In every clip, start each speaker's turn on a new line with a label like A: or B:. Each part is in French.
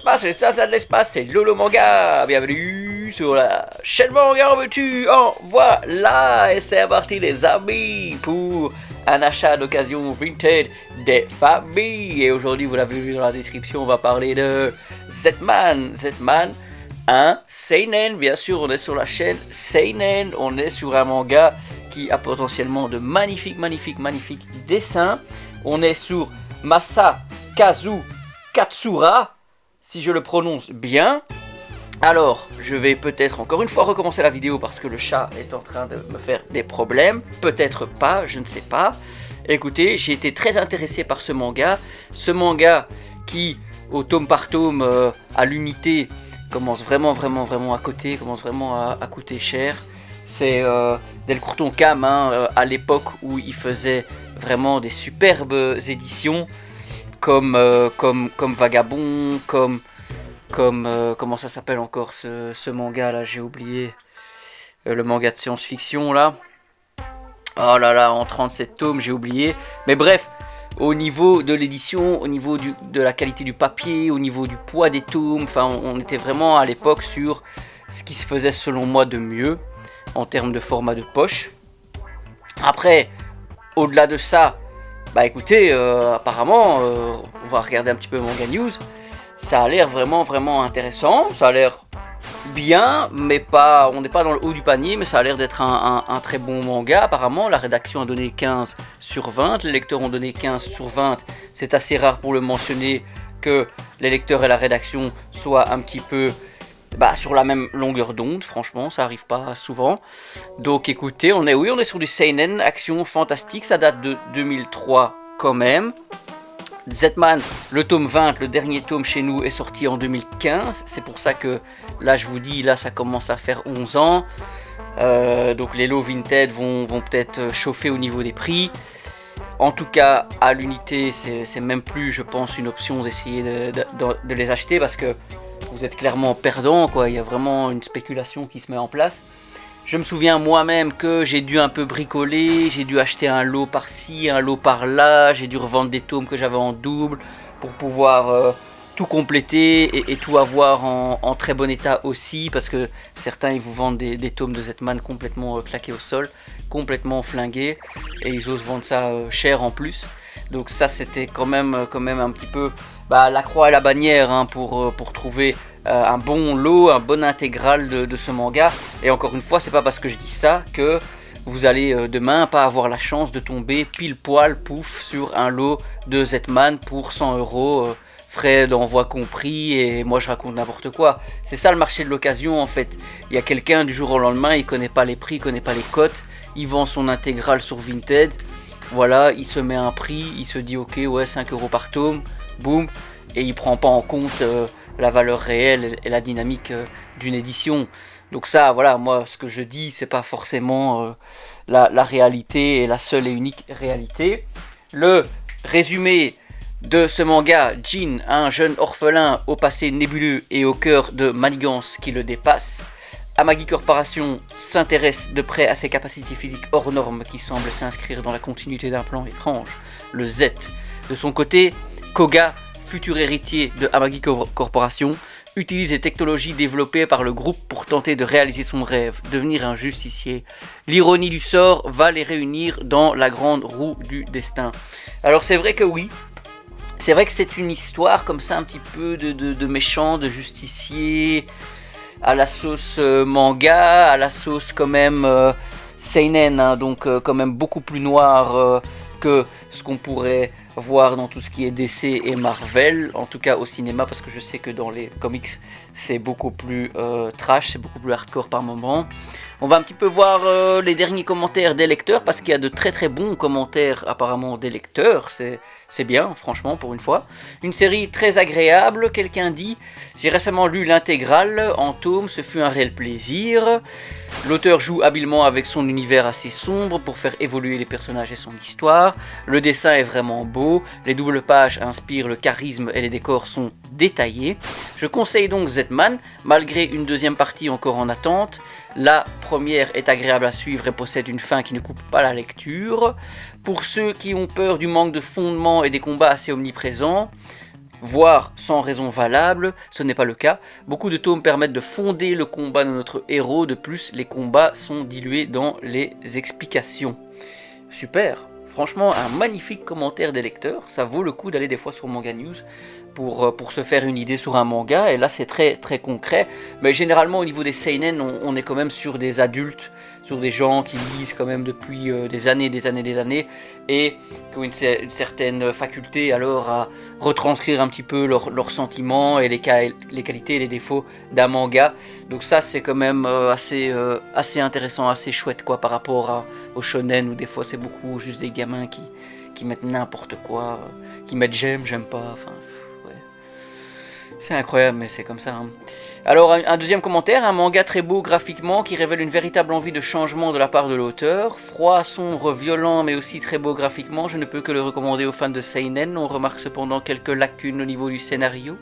A: l'espace, les Sasas de l'espace, c'est Lolo Manga. Bienvenue sur la chaîne Manga en veux-tu, en voilà. Et c'est parti les amis pour un achat d'occasion vintage des familles. Et aujourd'hui, vous l'avez vu dans la description, on va parler de Zetman. Zetman, un seinen, bien sûr, on est sur la chaîne seinen, on est sur un manga qui a potentiellement de magnifiques dessins. On est sur Masakazu Katsura, si je le prononce bien. Alors, je vais peut-être encore une fois recommencer la vidéo parce que le chat est en train de me faire des problèmes. Peut-être pas, je ne sais pas. Écoutez, j'ai été très intéressé par ce manga. Ce manga qui, au tome par tome, à l'unité, commence vraiment à côté, commence vraiment à coûter cher. C'est Delcourt Cam, à l'époque où il faisait vraiment des superbes éditions comme Vagabond, comme comment ça s'appelle encore ce manga là, j'ai oublié, le manga de science-fiction là. Oh là là, en 37 tomes, j'ai oublié. Mais bref, au niveau de l'édition, au niveau de la qualité du papier, au niveau du poids des tomes, enfin on était vraiment à l'époque sur ce qui se faisait selon moi de mieux en termes de format de poche. Après, au-delà de ça, bah écoutez, apparemment, on va regarder un petit peu Manga News. Ça a l'air vraiment intéressant. Ça a l'air bien, mais pas, on n'est pas dans le haut du panier, mais ça a l'air d'être un très bon manga. Apparemment, la rédaction a donné 15 sur 20, les lecteurs ont donné 15 sur 20. C'est assez rare pour le mentionner que les lecteurs et la rédaction soient un petit peu sur la même longueur d'onde. Franchement, ça arrive pas souvent. Donc écoutez, on est sur du seinen, action fantastique, ça date de 2003 quand même. Zetman, le tome 20, le dernier tome chez nous, est sorti en 2015. C'est pour ça que là, je vous dis, là, ça commence à faire 11 ans. Donc les lots Vinted vont peut-être chauffer au niveau des prix. En tout cas, à l'unité, c'est même plus, je pense, une option d'essayer de les acheter parce que vous êtes clairement perdant, quoi. Il y a vraiment une spéculation qui se met en place. Je me souviens moi-même que j'ai dû un peu bricoler, j'ai dû acheter un lot par-ci, un lot par-là, j'ai dû revendre des tomes que j'avais en double pour pouvoir tout compléter et tout avoir en très bon état aussi, parce que certains ils vous vendent des tomes de Zetman complètement claqués au sol, complètement flingués, et ils osent vendre ça cher en plus. Donc ça c'était quand même un petit peu la croix et la bannière pour trouver un bon lot, un bon intégral de ce manga. Et encore une fois, c'est pas parce que je dis ça que vous allez demain pas avoir la chance de tomber pile poil pouf sur un lot de Zetman pour 100 €, frais d'envoi compris, et moi je raconte n'importe quoi. C'est ça le marché de l'occasion en fait. Il y a quelqu'un du jour au lendemain, il connaît pas les prix, il connaît pas les cotes, il vend son intégral sur Vinted, voilà, il se met un prix, il se dit ok, ouais, 5 € par tome, boum, et il prend pas en compte la valeur réelle et la dynamique d'une édition. Donc ça, voilà, moi ce que je dis, c'est pas forcément la réalité et la seule et unique réalité. Le résumé de ce manga, Jin, un jeune orphelin au passé nébuleux et au cœur de manigances qui le dépassent. Amagi Corporation s'intéresse de près à ses capacités physiques hors normes qui semblent s'inscrire dans la continuité d'un plan étrange, le Z. De son côté, Koga, futur héritier de Amagi Corporation, utilise les technologies développées par le groupe pour tenter de réaliser son rêve, devenir un justicier. L'ironie du sort va les réunir dans la grande roue du destin. Alors c'est vrai que oui, c'est vrai que c'est une histoire comme ça un petit peu de méchant, de justicier, à la sauce manga, à la sauce quand même seinen, donc quand même beaucoup plus noir que ce qu'on pourrait voir dans tout ce qui est DC et Marvel, en tout cas au cinéma, parce que je sais que dans les comics c'est beaucoup plus trash, c'est beaucoup plus hardcore par moment. On va un petit peu voir les derniers commentaires des lecteurs, parce qu'il y a de très bons commentaires apparemment des lecteurs, c'est bien franchement pour une fois. Une série très agréable, quelqu'un dit, j'ai récemment lu l'intégrale en tome, ce fut un réel plaisir. L'auteur joue habilement avec son univers assez sombre pour faire évoluer les personnages et son histoire. Le dessin est vraiment beau, les doubles pages inspirent le charisme et les décors sont détaillés. Je conseille donc Zetman, malgré une deuxième partie encore en attente. La première est agréable à suivre et possède une fin qui ne coupe pas la lecture. Pour ceux qui ont peur du manque de fondement et des combats assez omniprésents, voire sans raison valable, ce n'est pas le cas. Beaucoup de tomes permettent de fonder le combat de notre héros, de plus les combats sont dilués dans les explications. Super, franchement un magnifique commentaire des lecteurs, ça vaut le coup d'aller des fois sur Manga News pour se faire une idée sur un manga, et là c'est très très concret, mais généralement au niveau des seinen on est quand même sur des adultes, sur des gens qui lisent quand même depuis des années, et qui ont une certaine faculté alors à retranscrire un petit peu leurs sentiments et les qualités et les défauts d'un manga. Donc ça c'est quand même assez intéressant, assez chouette quoi, par rapport au shonen où des fois c'est beaucoup juste des gamins qui mettent n'importe quoi, qui mettent j'aime pas, enfin... C'est incroyable, mais c'est comme ça. Hein. Alors, un deuxième commentaire, un manga très beau graphiquement qui révèle une véritable envie de changement de la part de l'auteur. Froid, sombre, violent, mais aussi très beau graphiquement. Je ne peux que le recommander aux fans de seinen. On remarque cependant quelques lacunes au niveau du scénario,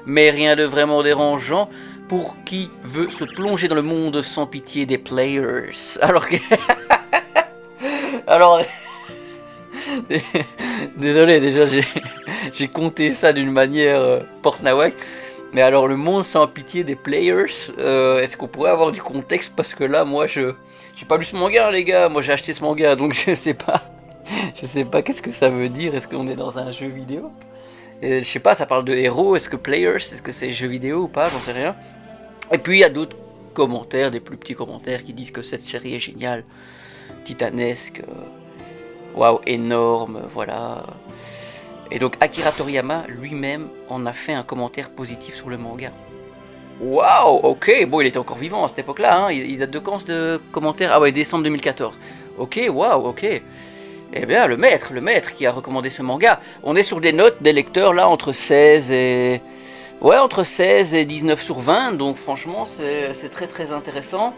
A: mais rien de vraiment dérangeant pour qui veut se plonger dans le monde sans pitié des players. Alors que... Alors... Désolé, déjà j'ai compté ça d'une manière porte-nawak. Mais alors le monde sans pitié des players, est-ce qu'on pourrait avoir du contexte? Parce que là moi j'ai pas lu ce manga les gars, moi j'ai acheté ce manga donc je sais pas qu'est-ce que ça veut dire, est-ce qu'on est dans un jeu vidéo? Et, je sais pas, ça parle de héros, est-ce que players, est-ce que c'est jeu vidéo ou pas, j'en sais rien. Et puis il y a d'autres commentaires, des plus petits commentaires qui disent que cette série est géniale, titanesque, waouh, énorme, voilà. Et donc Akira Toriyama lui-même en a fait un commentaire positif sur le manga. Waouh, ok, bon il était encore vivant à cette époque-là, hein. Il date de quand ce commentaire? Ah ouais, décembre 2014. Ok, waouh, ok. Eh bien, le maître qui a recommandé ce manga. On est sur des notes des lecteurs là entre 16 et... Ouais, entre 16 et 19 sur 20, donc franchement c'est très très intéressant.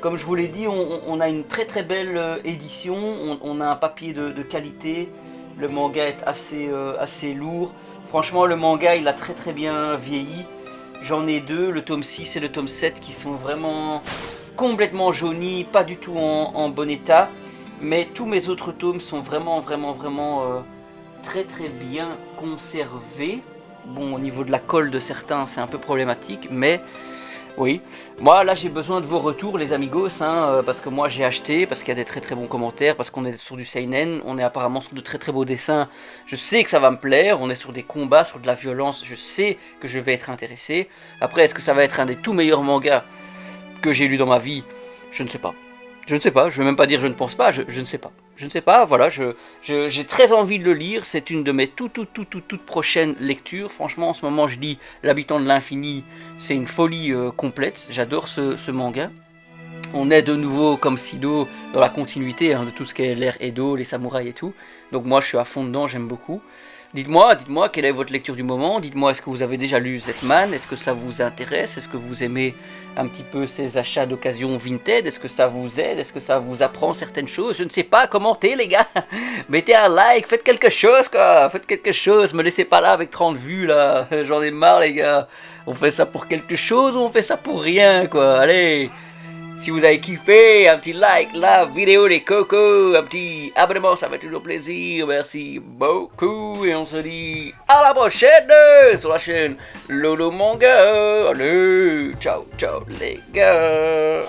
A: Comme je vous l'ai dit, on a une très très belle édition, on a un papier de qualité, le manga est assez lourd. Franchement le manga il a très très bien vieilli. J'en ai deux, le tome 6 et le tome 7 qui sont vraiment complètement jaunis, pas du tout en bon état. Mais tous mes autres tomes sont vraiment très très bien conservés. Bon, au niveau de la colle de certains c'est un peu problématique, mais... Oui, moi là j'ai besoin de vos retours les amigos, hein, parce que moi j'ai acheté, parce qu'il y a des très très bons commentaires, parce qu'on est sur du seinen, on est apparemment sur de très très beaux dessins, je sais que ça va me plaire, on est sur des combats, sur de la violence, je sais que je vais être intéressé. Après est-ce que ça va être un des tout meilleurs mangas que j'ai lu dans ma vie? Je ne sais pas. Je ne sais pas, je ne vais même pas dire je ne pense pas, je ne sais pas. Je ne sais pas, voilà, j'ai très envie de le lire, c'est une de mes toutes prochaines lectures. Franchement, en ce moment, je lis L'Habitant de l'Infini, c'est une folie complète, j'adore ce manga. On est de nouveau, comme Sido, dans la continuité hein, de tout ce qui est l'ère Edo, les samouraïs et tout. Donc moi, je suis à fond dedans, j'aime beaucoup. Dites-moi, quelle est votre lecture du moment? Dites-moi, est-ce que vous avez déjà lu Zetman? Est-ce que ça vous intéresse? Est-ce que vous aimez un petit peu ces achats d'occasion Vinted? Est-ce que ça vous aide? Est-ce que ça vous apprend certaines choses? Je ne sais pas, commentez les gars. Mettez un like, faites quelque chose quoi. Faites quelque chose, me laissez pas là avec 30 vues là. J'en ai marre les gars. On fait ça pour quelque chose ou on fait ça pour rien quoi. Allez. Si vous avez kiffé, un petit like, la vidéo des cocos, un petit abonnement, ça fait toujours plaisir. Merci beaucoup et on se dit à la prochaine sur la chaîne Lolo Manga. Allez, ciao, ciao les gars.